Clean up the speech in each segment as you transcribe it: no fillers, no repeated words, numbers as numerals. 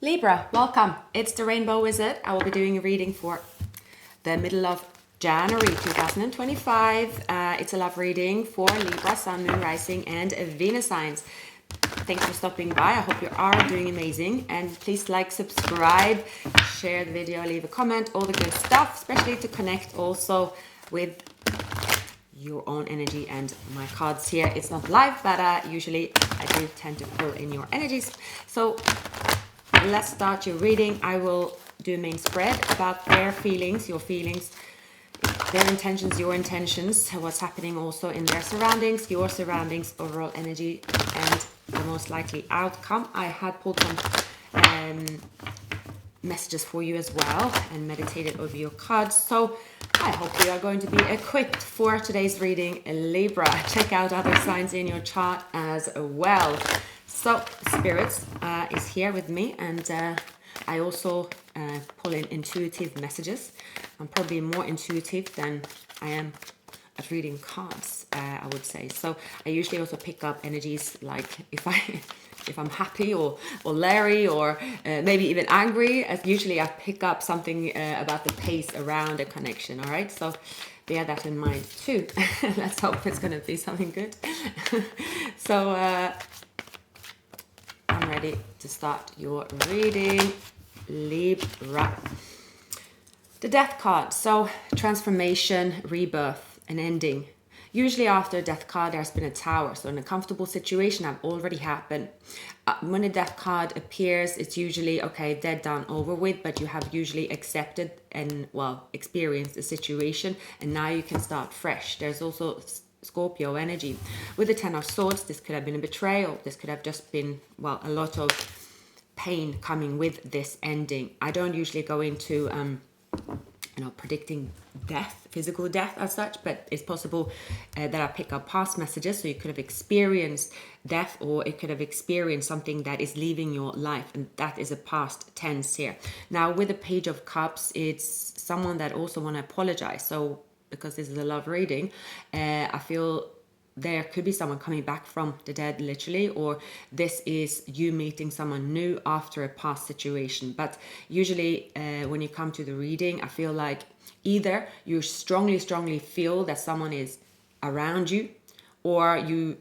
Libra, welcome. It's the Rainbow Wizard. I will be doing a reading for the middle of January 2025. It's a love reading for Libra, Sun, Moon, Rising, and Venus signs. Thanks for stopping by. I hope you are doing amazing. And please like, subscribe, share the video, leave a comment, all the good stuff, especially to connect also with your own energy and my cards here. It's not live, but usually I do tend to pull in your energies. So let's start your reading. I will do a main spread about their feelings, your feelings, their intentions, your intentions, what's happening also in their surroundings, your surroundings, overall energy, and the most likely outcome. I had pulled some messages for you as well and meditated over your cards. So I hope you are going to be equipped for today's reading, Libra. Check out other signs in your chart as well. So Spirits is here with me, and I also pull in intuitive messages. I'm probably more intuitive than I am at reading cards, I would say. So I usually also pick up energies, like if I'm happy or leery or maybe even angry. As usually I pick up something about the pace around a connection. All right, so bear that in mind too. Let's hope it's going to be something good. So I'm ready to start your reading, Libra. The Death card. So transformation, rebirth, an ending. Usually after a death card, there's been a tower. So an uncomfortable situation have already happened. When a death card appears, it's usually, okay, dead, done, over with, but you have usually accepted and, well, experienced the situation, and now you can start fresh. There's also Scorpio energy. With the Ten of Swords, this could have been a betrayal. This could have just been, well, a lot of pain coming with this ending. I don't usually go into predicting death, physical death as such, but it's possible that I pick up past messages. So you could have experienced death, or it could have experienced something that is leaving your life, and that is a past tense here. Now with the Page of Cups, it's someone that also want to apologize. So because this is a love reading, I feel there could be someone coming back from the dead, literally, or this is you meeting someone new after a past situation. But usually when you come to the reading, I feel like either you strongly feel that someone is around you, or you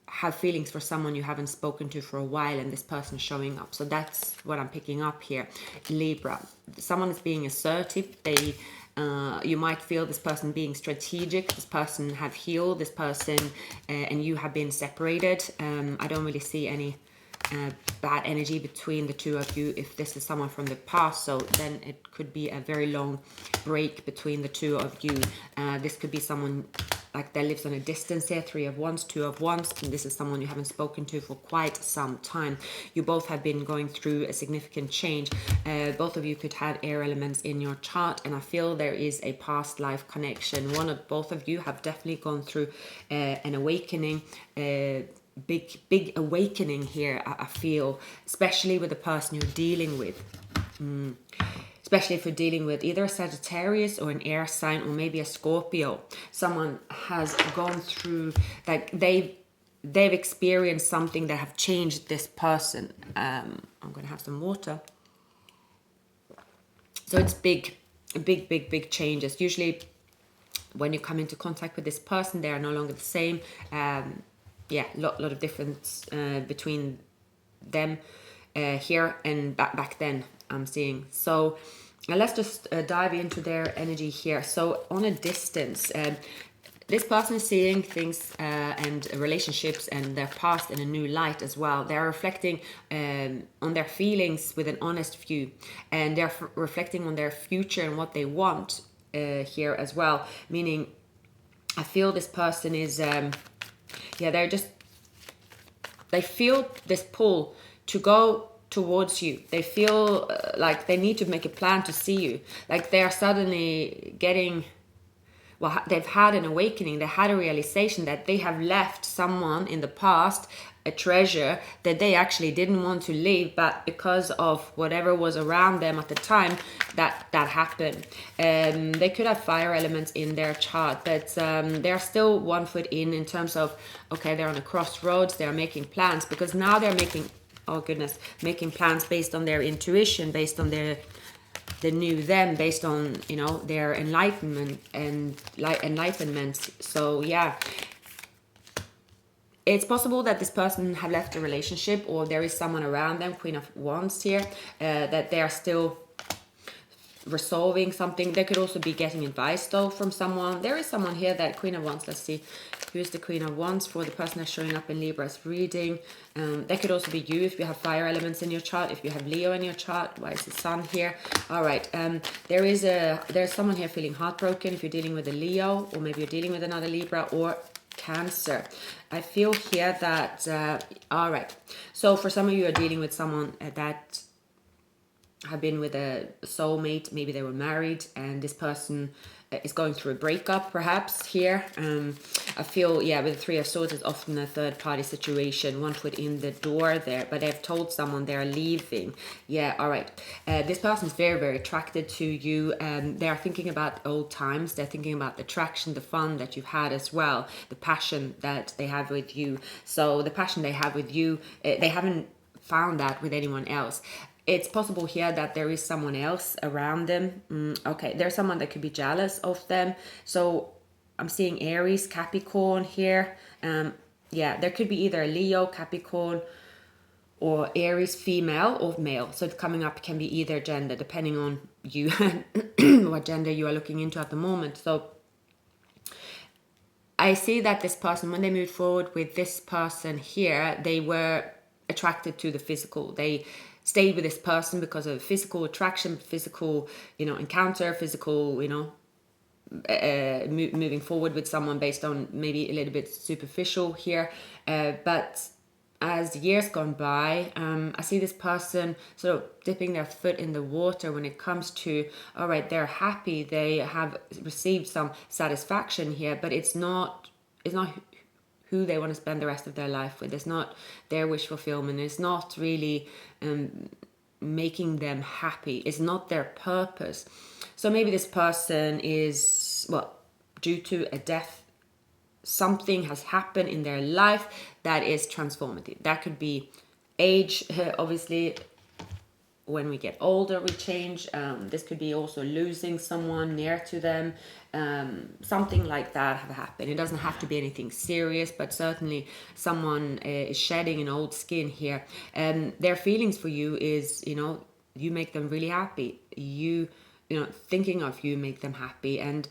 have feelings for someone you haven't spoken to for a while, and this person showing up. So that's what I'm picking up here, Libra. Someone is being assertive. You might feel this person being strategic. This person have healed. This person and you have been separated. I don't really see any bad energy between the two of you if this is someone from the past. So then it could be a very long break between the two of you. This could be someone like that lives on a distance here, Three of Wands, Two of Wands, and this is someone you haven't spoken to for quite some time. You both have been going through a significant change. Both of you could have air elements in your chart, and I feel there is a past life connection. Both of you have definitely gone through an awakening, big awakening here, I feel, especially with the person you're dealing with. Especially if you're dealing with either a Sagittarius or an air sign, or maybe a Scorpio. Someone has gone through, like they've experienced something that have changed this person. I'm going to have some water. So it's big changes. Usually when you come into contact with this person, they are no longer the same. Lot of difference between them here and back then, I'm seeing. So let's just dive into their energy here. So on a distance, this person is seeing things and relationships and their past in a new light as well. They're reflecting on their feelings with an honest view, and they're reflecting on their future and what they want here as well. Meaning, I feel this person is, they feel this pull to go towards you. They feel like they need to make a plan to see you. Like they are suddenly getting, well, they've had an awakening. They had a realization that they have left someone in the past, a treasure that they actually didn't want to leave, but because of whatever was around them at the time, that happened. They could have fire elements in their chart, but they're still 1 foot in terms of, okay, they're on a crossroads. They're making plans, because now they're making oh goodness, making plans based on their intuition, based on the new them, based on, you know, their enlightenment. So yeah, it's possible that this person have left a relationship, or there is someone around them, Queen of Wands here, that they are still resolving something. They could also be getting advice though from someone. There is someone here, that Queen of Wands. Let's see, who's the Queen of Wands for the person that's showing up in Libra's reading. That could also be you if you have fire elements in your chart, if you have Leo in your chart. Why is the Sun here? All right, there's someone here feeling heartbroken if you're dealing with a Leo, or maybe you're dealing with another Libra or Cancer. I feel here that all right, so for some of you are dealing with someone that have been with a soulmate. Maybe they were married and this person is going through a breakup perhaps here. I feel, yeah, with the Three of Swords, it's often a third party situation, one foot in the door there, but they've told someone they're leaving. Yeah, all right. This person is very, very attracted to you. They are thinking about old times. They're thinking about the attraction, the fun that you've had as well, the passion that they have with you. So the passion they have with you, they haven't found that with anyone else. It's possible here that there is someone else around them. Okay, there's someone that could be jealous of them. So I'm seeing Aries, Capricorn here. Yeah, there could be either a Leo, Capricorn, or Aries, female or male. So it's coming up can be either gender, depending on you, what gender you are looking into at the moment. So I see that this person, when they moved forward with this person here, they were attracted to the physical. They stayed with this person because of physical attraction, physical, you know, encounter, physical, you know, moving forward with someone based on maybe a little bit superficial here. But as years gone by, I see this person sort of dipping their foot in the water when it comes to, all right, they're happy, they have received some satisfaction here, but it's not who they want to spend the rest of their life with. It's not their wish fulfillment. It's not really making them happy. It's not their purpose. So maybe this person is, well, due to a death, something has happened in their life that is transformative. That could be age, obviously. When we get older, we change. This could be also losing someone near to them. Something like that have happened. It doesn't have to be anything serious, but certainly someone is shedding an old skin here. Their feelings for you is, you know, you make them really happy. You know, thinking of you make them happy, and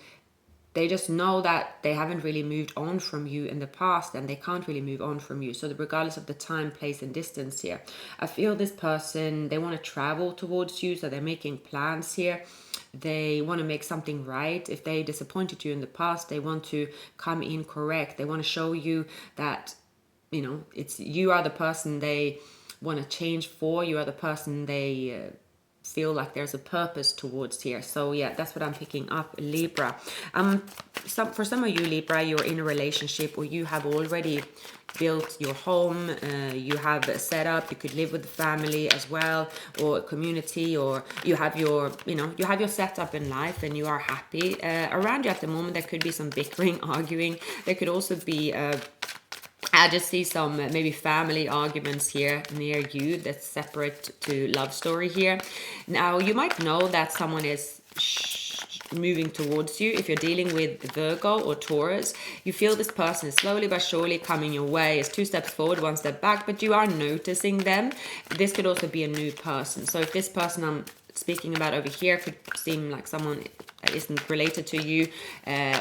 they just know that they haven't really moved on from you in the past, and they can't really move on from you. So regardless of the time, place, and distance here, I feel this person, they want to travel towards you. So they're making plans here. They want to make something right. If they disappointed you in the past, they want to come in correct. They want to show you that, you know, it's you are the person they want to change for. You are the person they feel like there's a purpose towards here. So yeah, that's what I'm picking up, Libra. For some of you, Libra, you're in a relationship, or you have already built your home, you have a setup, you could live with the family as well, or a community, or you have your, you know, you have your setup in life and you are happy. Around you at the moment, there could be some bickering, arguing. There could also be I just see some maybe family arguments here near you that's separate to love story here. Now, you might know that someone is moving towards you. If you're dealing with Virgo or Taurus, you feel this person is slowly but surely coming your way. It's 2 steps forward, 1 step back, but you are noticing them. This could also be a new person. So if this person I'm speaking about over here could seem like someone that isn't related to you,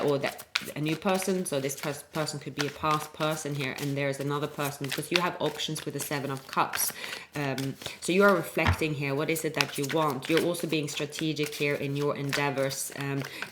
or that a new person. So this person could be a past person here, and there's another person, because you have options with the 7 of Cups. So you are reflecting here. What is it that you want? You're also being strategic here in your endeavors,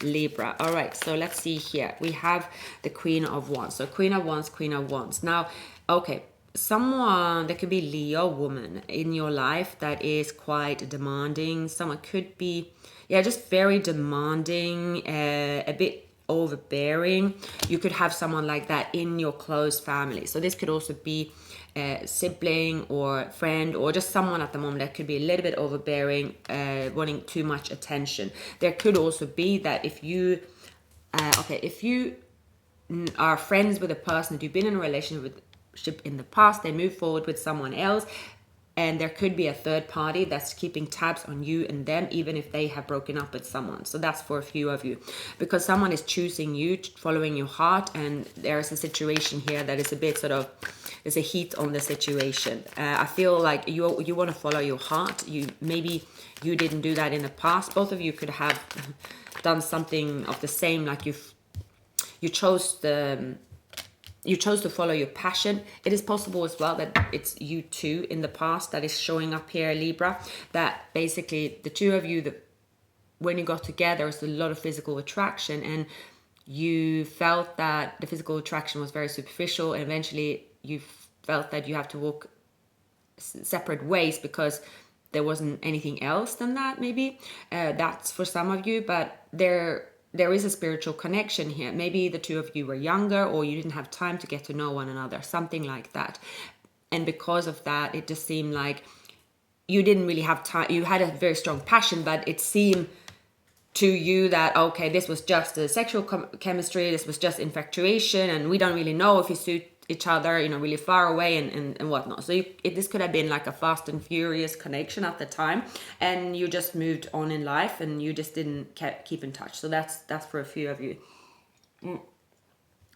Libra. All right, so let's see here. We have the Queen of Wands. So Queen of Wands, Queen of Wands. Now, okay, someone that could be Leo woman in your life that is quite demanding. Someone could be, yeah, just very demanding, a bit overbearing. You could have someone like that in your close family. So this could also be a sibling or friend, or just someone at the moment that could be a little bit overbearing, wanting too much attention. There could also be that if you are friends with a person that you've been in a relationship in the past, they move forward with someone else, And there could be a third party that's keeping tabs on you and them, even if they have broken up with someone. So that's for a few of you, because someone is choosing you, following your heart, and there's a situation here that is a bit sort of, there's a heat on the situation. I feel like you want to follow your heart. Maybe you didn't do that in the past. Both of you could have done something of the same, like you chose to follow your passion. It is possible as well that it's you two in the past that is showing up here, Libra, that basically the two of you, that when you got together, there's a lot of physical attraction, and you felt that the physical attraction was very superficial, and eventually you felt that you have to walk separate ways because there wasn't anything else than that. Maybe that's for some of you, but there is a spiritual connection here. Maybe the two of you were younger, or you didn't have time to get to know one another, something like that. And because of that, it just seemed like you didn't really have time. You had a very strong passion, but it seemed to you that, okay, this was just a sexual chemistry, this was just infatuation, and we don't really know if you suit each other, really far away and whatnot. So this could have been like a fast and furious connection at the time, and you just moved on in life and you just didn't keep in touch. So that's for a few of you.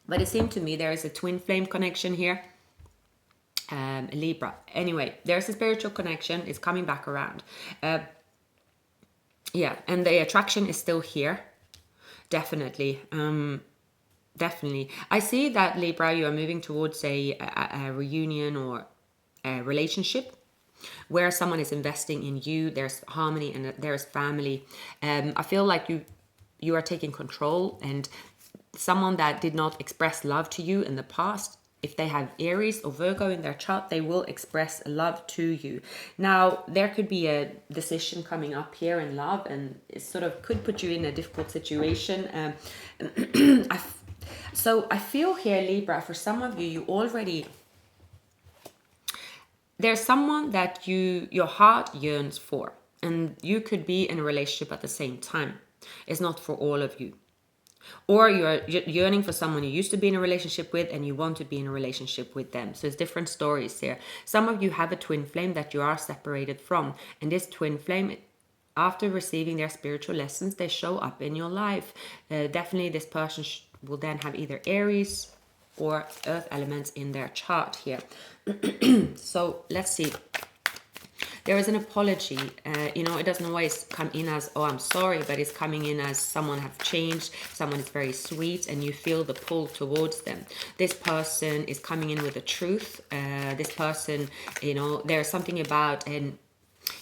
But it seemed to me there is a twin flame connection here, Libra. Anyway, there's a spiritual connection. It's coming back around. Yeah, and the attraction is still here. Definitely. Definitely. I see that, Libra, you are moving towards a reunion or a relationship where someone is investing in you. There's harmony and there's family. I feel like you are taking control, and someone that did not express love to you in the past, if they have Aries or Virgo in their chart, they will express love to you. Now, there could be a decision coming up here in love, and it sort of could put you in a difficult situation. So I feel here, Libra, for some of you, there's someone that your heart yearns for, and you could be in a relationship at the same time. It's not for all of you. Or you're yearning for someone you used to be in a relationship with, and you want to be in a relationship with them. So it's different stories here. Some of you have a twin flame that you are separated from, and this twin flame, after receiving their spiritual lessons, they show up in your life. Definitely this person will then have either Aries or earth elements in their chart here. So let's see. There is an apology. It doesn't always come in as, oh, I'm sorry, but it's coming in as someone have changed, someone is very sweet, and you feel the pull towards them. This person is coming in with the truth. This person, there's something about, and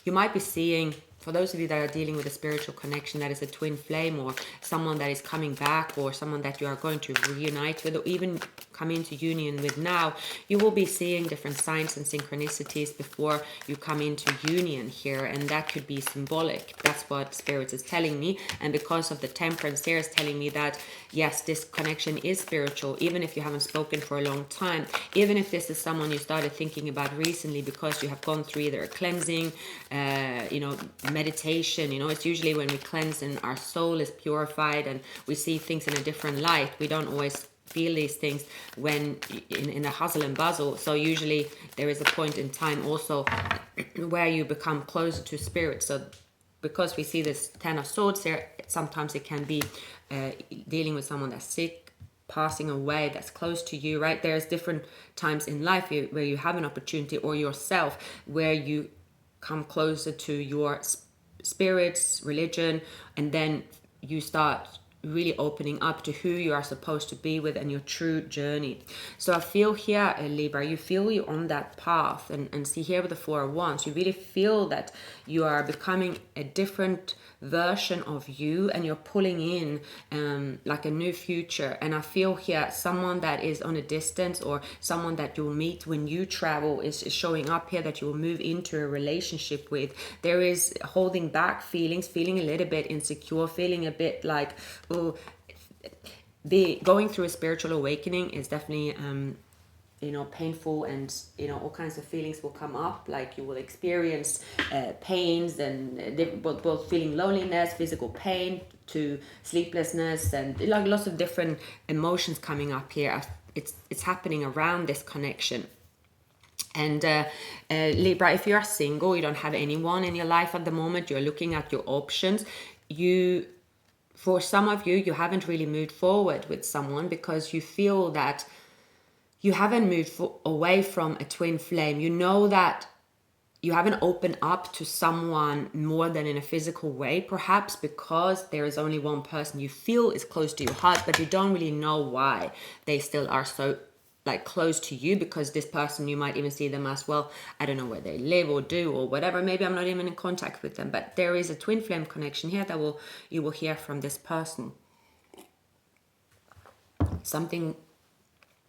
you might be seeing, for those of you that are dealing with a spiritual connection that is a twin flame, or someone that is coming back, or someone that you are going to reunite with, or even come into union with now, you will be seeing different signs and synchronicities before you come into union here, and that could be symbolic. That's what Spirit is telling me. And because of the Temperance here, is telling me that yes, this connection is spiritual, even if you haven't spoken for a long time, even if this is someone you started thinking about recently because you have gone through either a cleansing, meditation. It's usually when we cleanse and our soul is purified and we see things in a different light. We don't always feel these things when in a hustle and bustle. So usually there is a point in time also where you become closer to Spirit. So because we see this Ten of Swords here, sometimes it can be dealing with someone that's sick, passing away, that's close to you, right? There's different times in life where you have an opportunity, or yourself, where you come closer to your spirits, religion, and then you start really opening up to who you are supposed to be with and your true journey. So I feel here, Libra, you feel you're on that path, and see here with the Four of Wands, you really feel that you are becoming a different version of you, and you're pulling in like a new future. And I feel here someone that is on a distance, or someone that you'll meet when you travel, is showing up here that you will move into a relationship with. There is holding back feelings, feeling a little bit insecure, feeling a bit like, oh, going through a spiritual awakening is definitely painful, and all kinds of feelings will come up. Like you will experience pains, and both feeling loneliness, physical pain, to sleeplessness, and like lots of different emotions coming up here. It's happening around this connection. And Libra, if you're single, you don't have anyone in your life at the moment, you're looking at your options, for some of you, you haven't really moved forward with someone because you feel that you haven't moved away from a twin flame. You know that you haven't opened up to someone more than in a physical way, perhaps because there is only one person you feel is close to your heart, but you don't really know why they still are so like close to you, because this person, you might even see them as, well, I don't know where they live or do or whatever, maybe I'm not even in contact with them, but there is a twin flame connection here that you will hear from this person. Something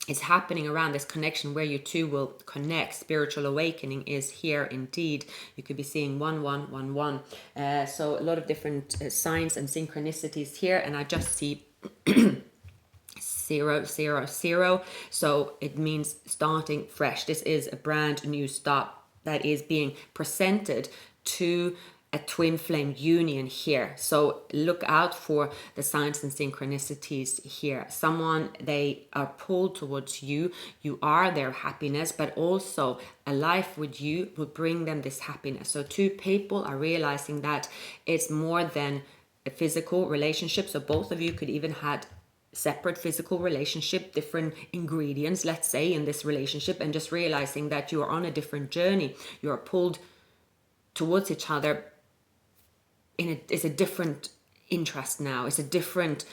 is happening around this connection where you two will connect. Spiritual awakening is here indeed. You could be seeing 1111. So a lot of different signs and synchronicities here, and I just see 000. So it means starting fresh. This is a brand new start that is being presented to a twin flame union here. So look out for the signs and synchronicities here. Someone, they are pulled towards you. You are their happiness, but also a life with you will bring them this happiness. So two people are realizing that it's more than a physical relationship. So both of you could even had separate physical relationship, different ingredients, let's say, in this relationship, and just realizing that you are on a different journey. You are pulled towards each other it's a different interest now. It's a different,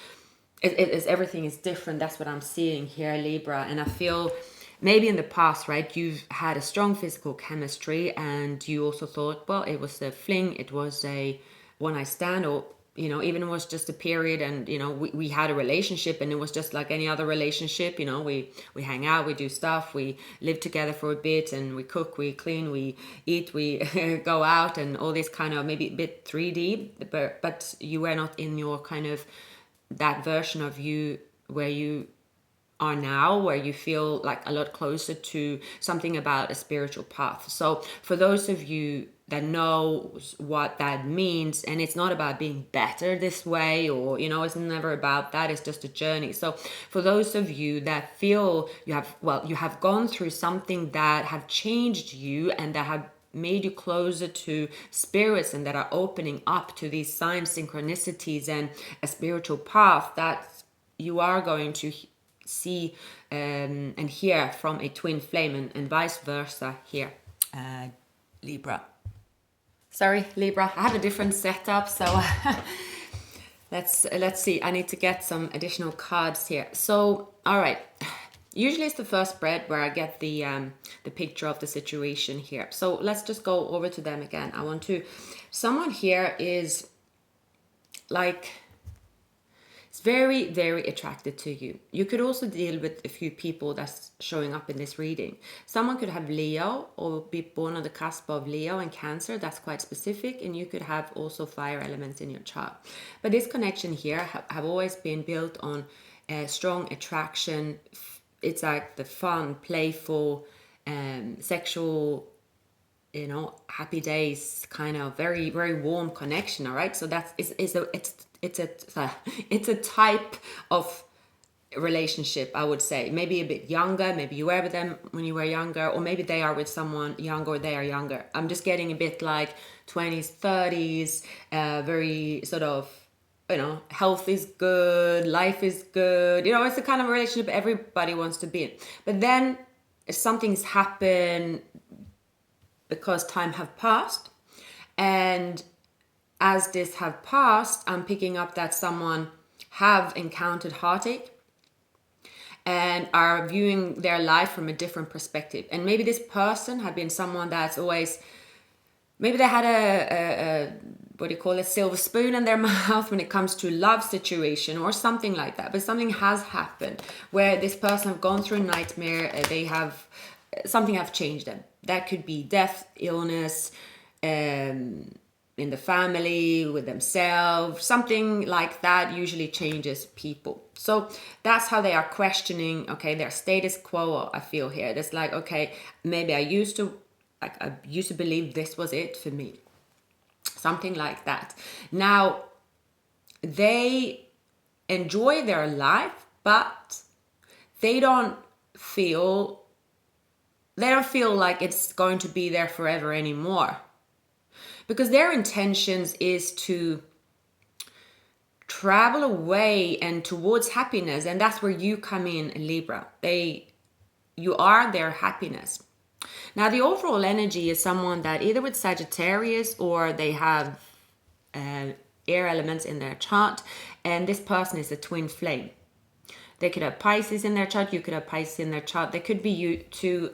everything is different. That's what I'm seeing here, Libra. And I feel maybe in the past, right, you've had a strong physical chemistry and you also thought, well, it was a fling, it was a one night stand, or even it was just a period, and we had a relationship and it was just like any other relationship. We hang out, we do stuff, we live together for a bit, and we cook, we clean, we eat, we go out, and all this kind of maybe a bit 3D, but you were not in your kind of that version of you where you are now, where you feel like a lot closer to something about a spiritual path. So for those of you that knows what that means, and it's not about being better this way, or it's never about that, it's just a journey. So for those of you that feel you have gone through something that have changed you and that have made you closer to spirits, and that are opening up to these signs, synchronicities, and a spiritual path, that you are going to see and hear from a twin flame, and vice versa here, Libra. Sorry, Libra, I have a different setup, so let's see. I need to get some additional cards here. So, all right. Usually it's the first spread where I get the picture of the situation here. So let's just go over to them again. Someone here is like, it's very, very attracted to you. You could also deal with a few people that's showing up in this reading. Someone could have Leo or be born on the cusp of Leo and Cancer. That's quite specific. And you could have also fire elements in your chart. But this connection here have always been built on a strong attraction. It's like the fun, playful, sexual, happy days, kind of very, very warm connection. All right. So it's a type of relationship, I would say. Maybe a bit younger, maybe you were with them when you were younger, or maybe they are with someone younger, or they are younger. I'm just getting a bit like 20s, 30s, very sort of, health is good, life is good. It's the kind of relationship everybody wants to be in. But then if something's happened because time have passed, and as this have passed, I'm picking up that someone have encountered heartache and are viewing their life from a different perspective. And maybe this person had been someone that's always, maybe they had a what do you call it, silver spoon in their mouth when it comes to love situation or something like that. But something has happened where this person have gone through a nightmare. Something have changed them. That could be death, illness, in the family, with themselves, something like that usually changes people. So that's how they are questioning, their status quo, I feel here. It's like, maybe I used to believe this was it for me. Something like that. Now, they enjoy their life, but they don't feel they don't feel like it's going to be there forever anymore, because their intentions is to travel away and towards happiness. And that's where you come in, Libra. You are their happiness. Now, the overall energy is someone that either with Sagittarius or they have air elements in their chart, and this person is a twin flame. They could have Pisces in their chart. You could have Pisces in their chart. They could be you too.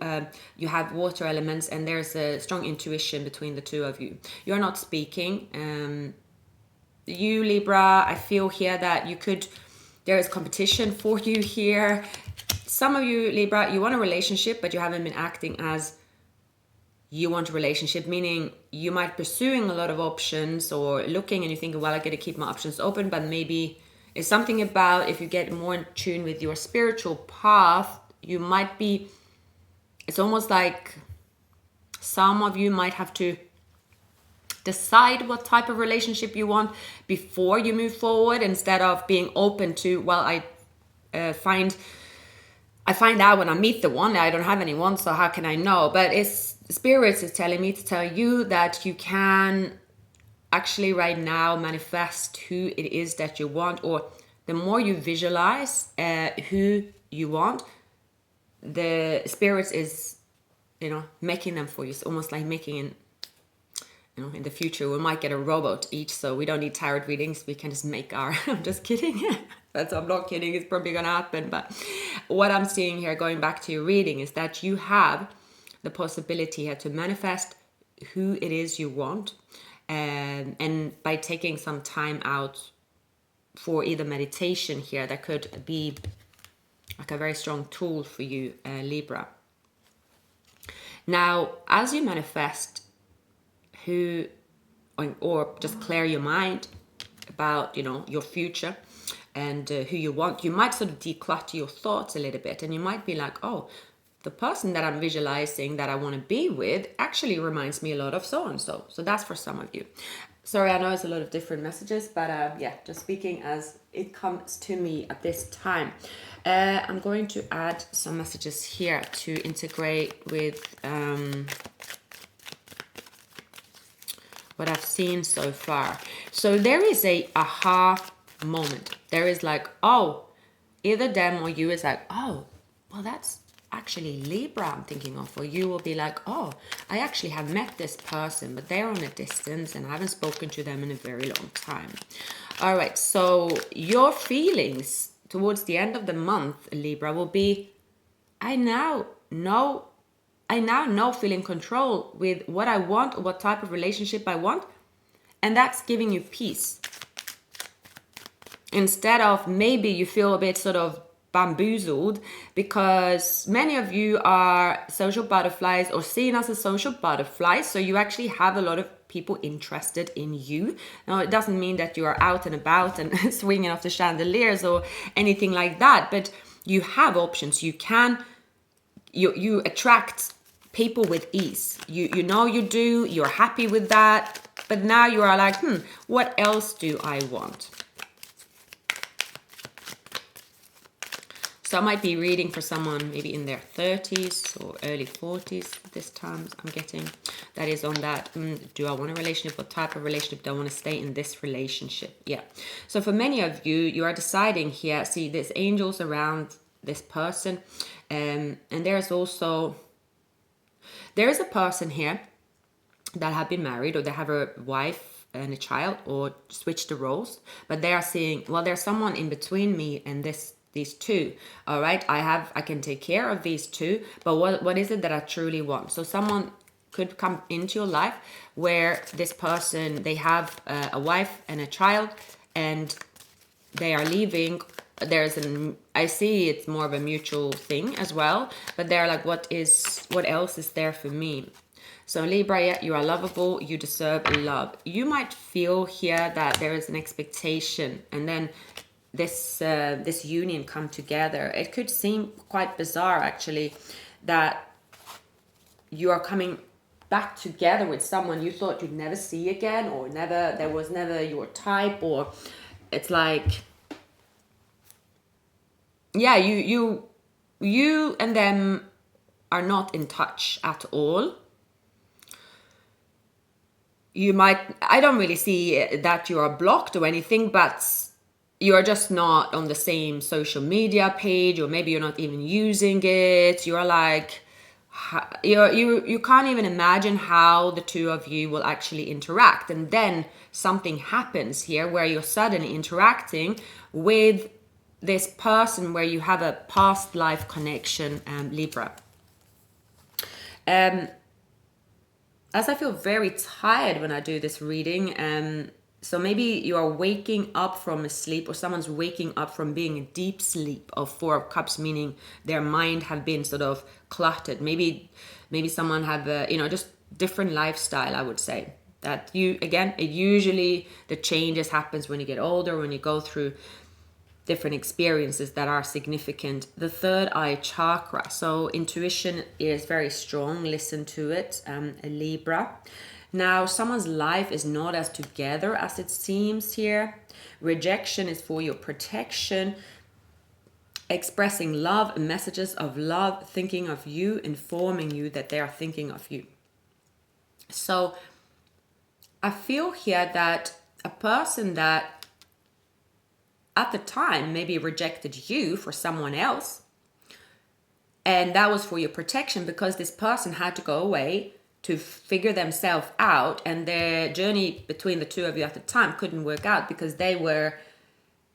You have water elements, and there's a strong intuition between the two of you. You're not speaking. You, Libra, I feel here that there is competition for you here. Some of you, Libra, you want a relationship, but you haven't been acting as you want a relationship, meaning you might be pursuing a lot of options or looking and you're thinking, well, I got to keep my options open, but maybe it's something about if you get more in tune with your spiritual path, it's almost like some of you might have to decide what type of relationship you want before you move forward, instead of being open to, well, I find out when I meet the one, I don't have anyone, so how can I know? But spirits is telling me to tell you that you can actually right now manifest who it is that you want, or the more you visualize who you want, the spirits is making them for you. It's almost like making in the future we might get a robot each, so we don't need tarot readings, we can just make our I'm just kidding. I'm not kidding, it's probably gonna happen. But what I'm seeing here, going back to your reading, is that you have the possibility here to manifest who it is you want, and by taking some time out for either meditation here, that could be like a very strong tool for you, Libra. Now, as you manifest who, or just clear your mind about your future and who you want, you might sort of declutter your thoughts a little bit, and you might be like, oh, the person that I'm visualizing that I want to be with actually reminds me a lot of so and so. So that's for some of you. Sorry, I know it's a lot of different messages, but just speaking as it comes to me at this time. I'm going to add some messages here to integrate with what I've seen so far. So there is a aha moment. There is like, oh, either them or you is like, oh, well, that's actually Libra I'm thinking of. Or you will be like, oh, I actually have met this person, but they're on a distance and I haven't spoken to them in a very long time. All right, so your feelings towards the end of the month, Libra, will be, I now know feel in control with what I want, or what type of relationship I want, and that's giving you peace. Instead of maybe you feel a bit sort of bamboozled, because many of you are social butterflies or seen as a social butterfly, so you actually have a lot of people interested in you. Now, it doesn't mean that you are out and about and swinging off the chandeliers or anything like that, but you have options. You attract people with ease. You do, you're happy with that, but now you are like, what else do I want? So I might be reading for someone maybe in their 30s or early 40s this time, I'm getting. That is on that, do I want a relationship? What type of relationship do I want to stay in this relationship? Yeah. So for many of you, you are deciding here, see, there's angels around this person. And there is a person here that have been married, or they have a wife and a child, or switch the roles. But they are seeing, well, there's someone in between me and these two. All right, I can take care of these two, but what is it that I truly want? So someone could come into your life where this person, they have a wife and a child, and they are leaving. I see it's more of a mutual thing as well, but they're like, what else is there for me? So Libra, yeah, you are lovable, you deserve love. You might feel here that there is an expectation, and then this union come together. It could seem quite bizarre actually that you are coming back together with someone you thought you'd never see again, or there was never your type, or it's like, yeah, you and them are not in touch at all. You might, I don't really see that you are blocked or anything, but you are just not on the same social media page, or maybe you're not even using it. You're like, you can't even imagine how the two of you will actually interact. And then something happens here where you're suddenly interacting with this person where you have a past life connection, Libra. As I feel very tired when I do this reading, so maybe you are waking up from a sleep, or someone's waking up from being in deep sleep of Four of Cups, meaning their mind have been sort of cluttered. Maybe someone have a, just different lifestyle, I would say. That usually the changes happens when you get older, when you go through different experiences that are significant. The third eye chakra, so intuition is very strong. Listen to it, a Libra. Now, someone's life is not as together as it seems here. Rejection is for your protection. Expressing love, messages of love, thinking of you, informing you that they are thinking of you. So I feel here that a person that at the time maybe rejected you for someone else, and that was for your protection, because this person had to go away to figure themselves out, and their journey between the two of you at the time couldn't work out because they were,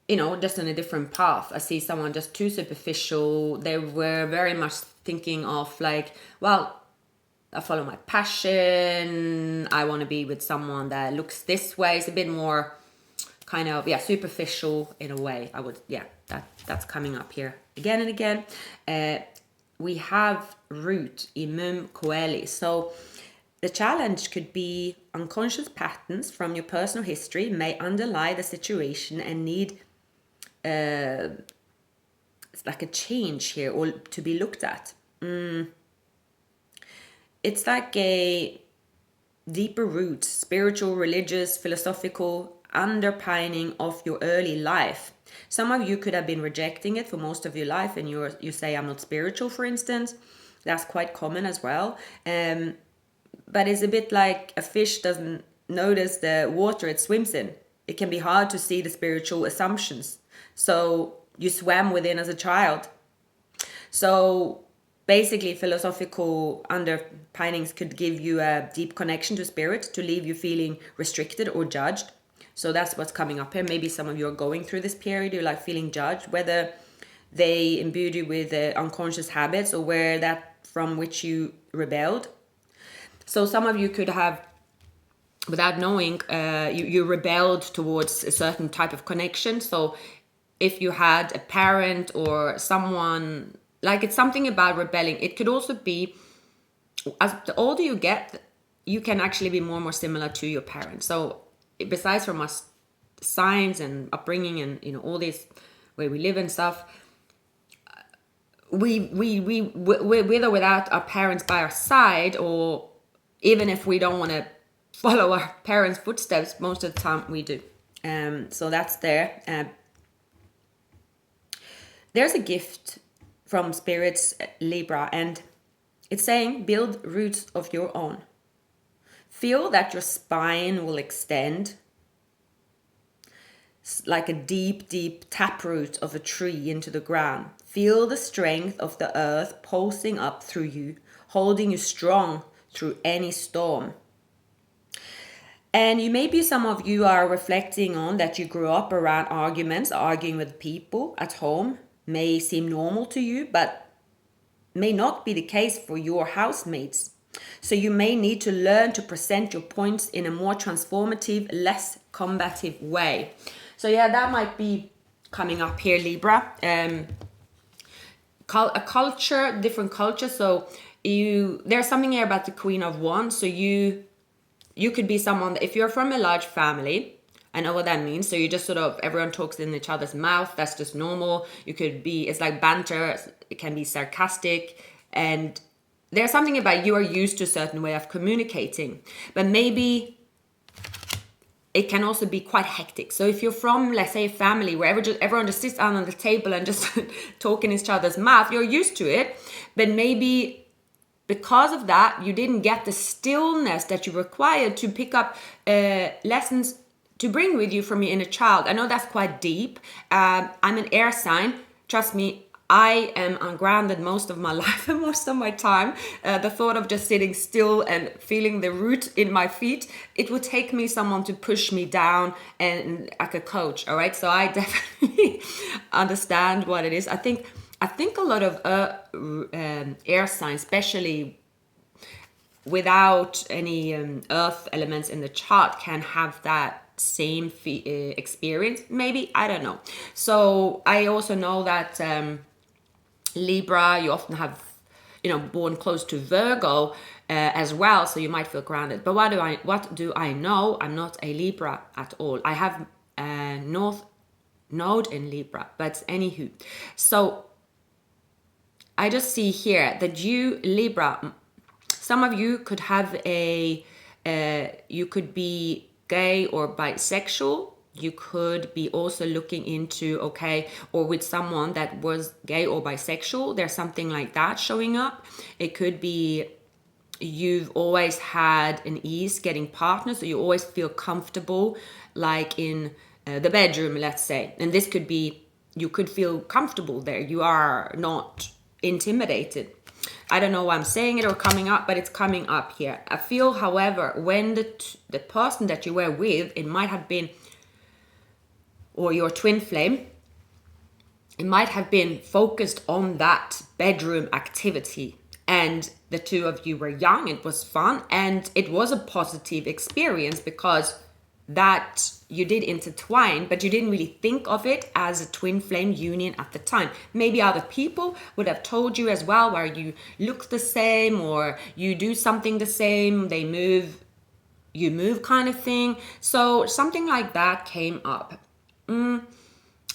just on a different path. I see someone just too superficial. They were very much thinking of like, well, I follow my passion. I want to be with someone that looks this way. It's a bit more kind of, superficial in a way. That's coming up here again and again. We have root, imum coeli. So the challenge could be unconscious patterns from your personal history may underlie the situation and need it's like a change here, or to be looked at. It's like a deeper root, spiritual, religious, philosophical underpinning of your early life. Some of you could have been rejecting it for most of your life, and you say, I'm not spiritual, for instance. That's quite common as well. But it's a bit like a fish doesn't notice the water it swims in. It can be hard to see the spiritual assumptions. So you swam within as a child. So basically, philosophical underpinnings could give you a deep connection to spirit, to leave you feeling restricted or judged. So that's what's coming up here. Maybe some of you are going through this period, you're like feeling judged, whether they imbued you with unconscious habits or where that from which you rebelled. So some of you could have, without knowing, you rebelled towards a certain type of connection. So if you had a parent or someone, like it's something about rebelling. It could also be, as the older you get, you can actually be more and more similar to your parents. So besides from us signs and upbringing and all this where we live and stuff, we with or without our parents by our side, or even if we don't want to follow our parents' footsteps, most of the time we do. So that's there. There's a gift from spirits, Libra, and it's saying build roots of your own. Feel that your spine will extend like a deep, deep taproot of a tree into the ground. Feel the strength of the earth pulsing up through you, holding you strong through any storm. And maybe some of you are reflecting on that you grew up around arguments, arguing with people at home. May seem normal to you, but may not be the case for your housemates. So you may need to learn to present your points in a more transformative, less combative way. So that might be coming up here, Libra. A culture, different culture. So there's something here about the Queen of Wands. So you could be someone that, if you're from a large family, I know what that means. So you just sort of, everyone talks in each other's mouth. That's just normal. You could be, it's like banter. It can be sarcastic. And there's something about you are used to a certain way of communicating. But maybe it can also be quite hectic. So if you're from, let's say, a family where everyone just sits down on the table and just talk in each other's mouth, you're used to it. But maybe because of that, you didn't get the stillness that you required to pick up lessons to bring with you from your inner child. I know that's quite deep. I'm an air sign. Trust me, I am ungrounded most of my life and most of my time. The thought of just sitting still and feeling the root in my feet, it would take me someone to push me down and like a coach. All right. So I definitely understand what it is. I think a lot of air signs, especially without any earth elements in the chart, can have that same experience. Maybe, I don't know. So I also know that Libra, you often have, born close to Virgo as well, so you might feel grounded. But what do I know? I'm not a Libra at all. I have North Node in Libra, but anywho. So I just see here that you, Libra, some of you could have you could be gay or bisexual. You could be also looking into, or with someone that was gay or bisexual. There's something like that showing up. It could be you've always had an ease getting partners, so you always feel comfortable, like in the bedroom, let's say. And this could be, you could feel comfortable there. You are not intimidated. I don't know why I'm saying it or coming up, but it's coming up here. I feel, however, when the person that you were with, it might have been, or your twin flame, it might have been focused on that bedroom activity. And the two of you were young, it was fun, and it was a positive experience because that you did intertwine, but you didn't really think of it as a twin flame union at the time. Maybe other people would have told you as well, where you look the same or you do something the same, they move, you move kind of thing. So something like that came up.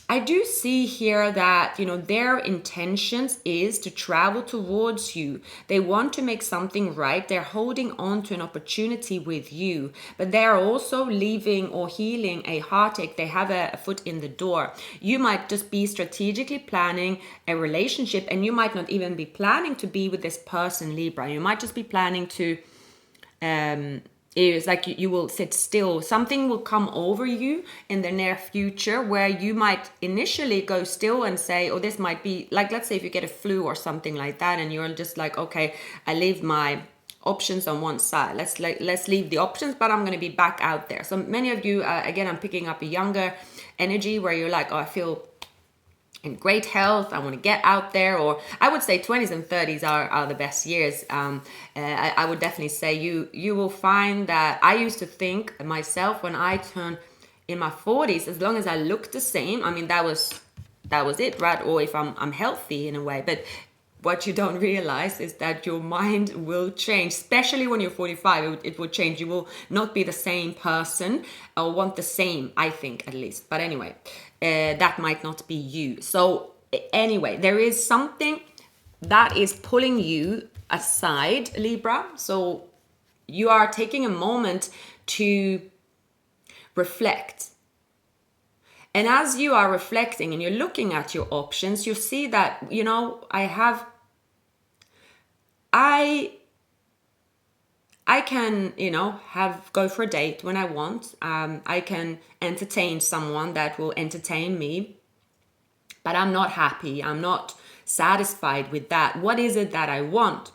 I do see here that, their intentions is to travel towards you. They want to make something right. They're holding on to an opportunity with you, but they're also leaving or healing a heartache. They have a foot in the door. You might just be strategically planning a relationship, and you might not even be planning to be with this person, Libra. You might just be planning to it's like you will sit still. Something will come over you in the near future where you might initially go still and say, oh, this might be like, let's say if you get a flu or something like that, and you're just like, okay, I leave my options on one side. Let's leave the options, but I'm going to be back out there. So many of you, again, I'm picking up a younger energy where you're like, oh, I feel in great health, I want to get out there. Or I would say 20s and 30s are the best years. I would definitely say you will find that I used to think myself when I turned in my 40s, as long as I looked the same, I mean, that was it, right? Or if I'm healthy in a way. But what you don't realize is that your mind will change, especially when you're 45. It will change. You will not be the same person or want the same, I think, at least. But anyway, that might not be you. So anyway, there is something that is pulling you aside, Libra. So you are taking a moment to reflect. And as you are reflecting and you're looking at your options, you see that, I can, go for a date when I want. I can entertain someone that will entertain me, but I'm not happy. I'm not satisfied with that. What is it that I want?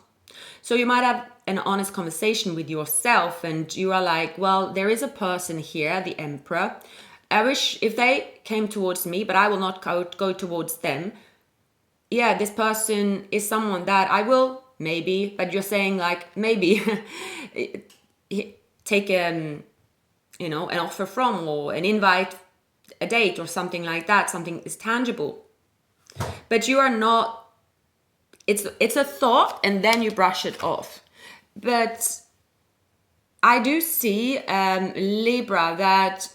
So you might have an honest conversation with yourself, and you are like, well, there is a person here, the Emperor. I wish if they came towards me, but I will not go towards them. Yeah, this person is someone that I will maybe, but you're saying like maybe take an offer from, or an invite, a date or something like that. Something is tangible, but you are not. It's a thought, and then you brush it off. But I do see, Libra, that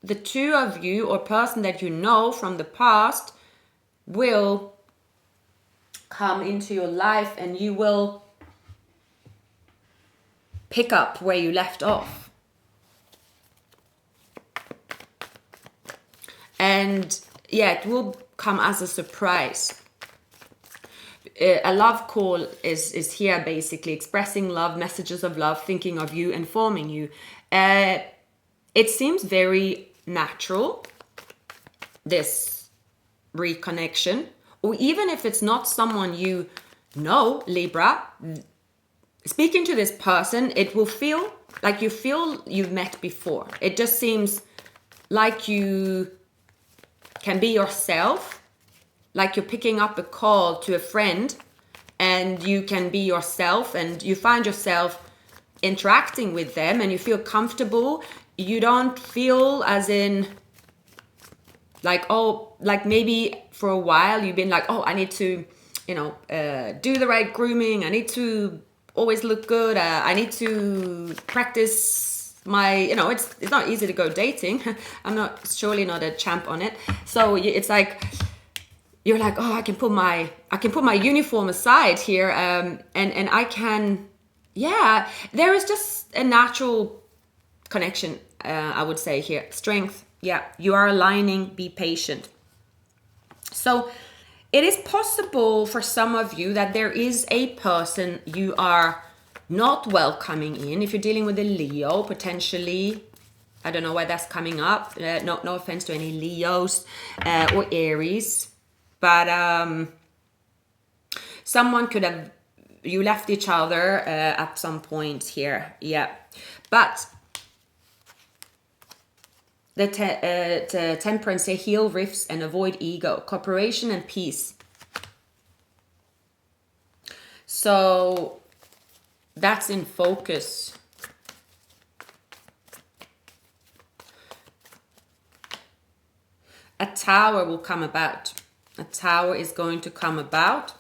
the two of you or person that you know from the past will come into your life, and you will pick up where you left off. And yeah, it will come as a surprise. a love call is here, basically expressing love, messages of love, thinking of you, informing you. It seems very natural, this reconnection, or even if it's not someone you know, Libra, speaking to this person, it will feel like you've met before. It just seems like you can be yourself, like you're picking up a call to a friend and you can be yourself, and you find yourself interacting with them and you feel comfortable. You don't feel as in like, oh, like maybe for a while you've been like, oh, I need to, do the right grooming. I need to always look good. I need to practice my, it's not easy to go dating. I'm surely not a champ on it. So it's like, you're like, oh, I can put my uniform aside here. And I can, there is just a natural connection, I would say here. Strength. Yeah, you are aligning, be patient. So it is possible for some of you that there is a person you are not welcoming in. If you're dealing with a Leo, potentially, I don't know why that's coming up. No offense to any Leos or Aries, but someone could have, you left each other at some point here. Yeah, but the Temperance say heal rifts and avoid ego, cooperation and peace. So that's in focus. A tower will come about. A tower is going to come about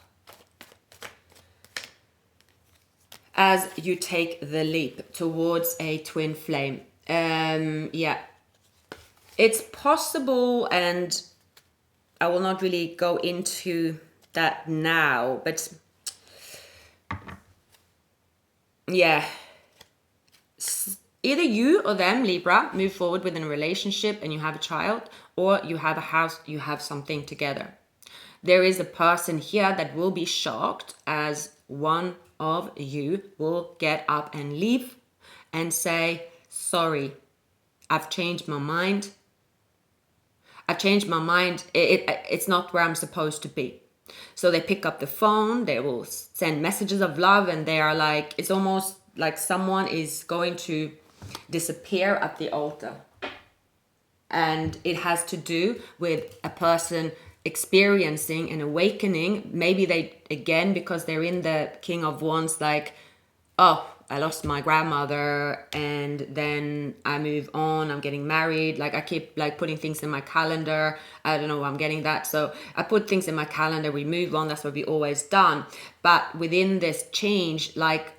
as you take the leap towards a twin flame. It's possible, and I will not really go into that now, but yeah, either you or them, Libra, move forward within a relationship and you have a child, or you have a house, you have something together. There is a person here that will be shocked as one of you will get up and leave and say, sorry, I've changed my mind. It's not where I'm supposed to be. So they pick up the phone, they will send messages of love, and they are like, it's almost like someone is going to disappear at the altar. And it has to do with a person experiencing an awakening. Maybe they, again, because they're in the King of Wands, like, oh, I lost my grandmother and then I move on, I'm getting married. Like I keep like putting things in my calendar. I don't know, I'm getting that. So I put things in my calendar, we move on. That's what we always done. But within this change, like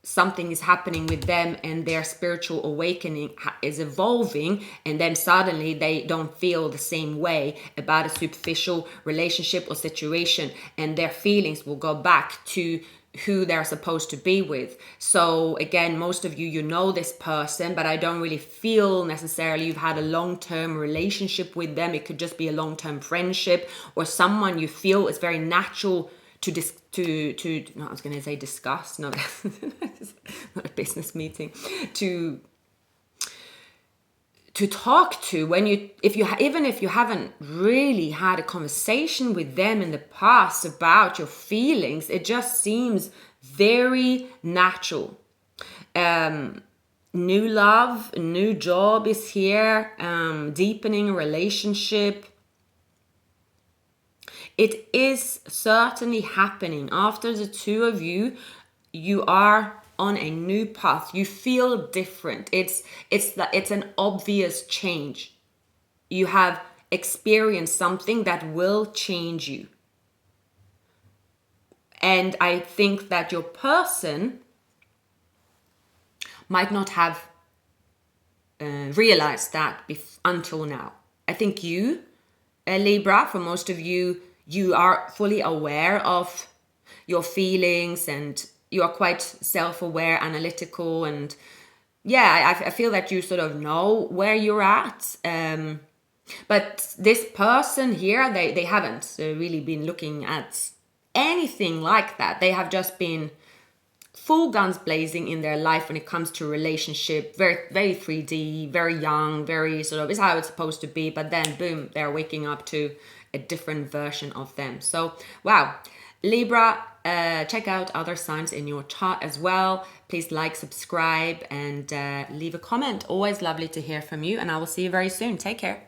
something is happening with them and their spiritual awakening is evolving. And then suddenly they don't feel the same way about a superficial relationship or situation. And their feelings will go back to who they're supposed to be with. So again, most of you know this person, but I don't really feel necessarily you've had a long-term relationship with them. It could just be a long-term friendship or someone you feel is very natural to no, I was going to say discuss. No, not a business meeting. To talk to when even if you haven't really had a conversation with them in the past about your feelings, it just seems very natural. New love, new job is here, deepening relationship. It is certainly happening. After the two of you, you are on a new path. You feel different. It's an obvious change. You have experienced something that will change you. And I think that your person might not have realized that until now. I think you, Libra, for most of you, you are fully aware of your feelings and you are quite self-aware, analytical, and I feel that you sort of know where you're at. But this person here, they haven't really been looking at anything like that. They have just been full guns blazing in their life when it comes to relationship, very, very 3D, very young, very sort of, is how it's supposed to be. But then boom, they're waking up to a different version of them. So, wow. Libra, check out other signs in your chart as well. Please like, subscribe, and leave a comment. Always lovely to hear from you, and I will see you very soon. Take care.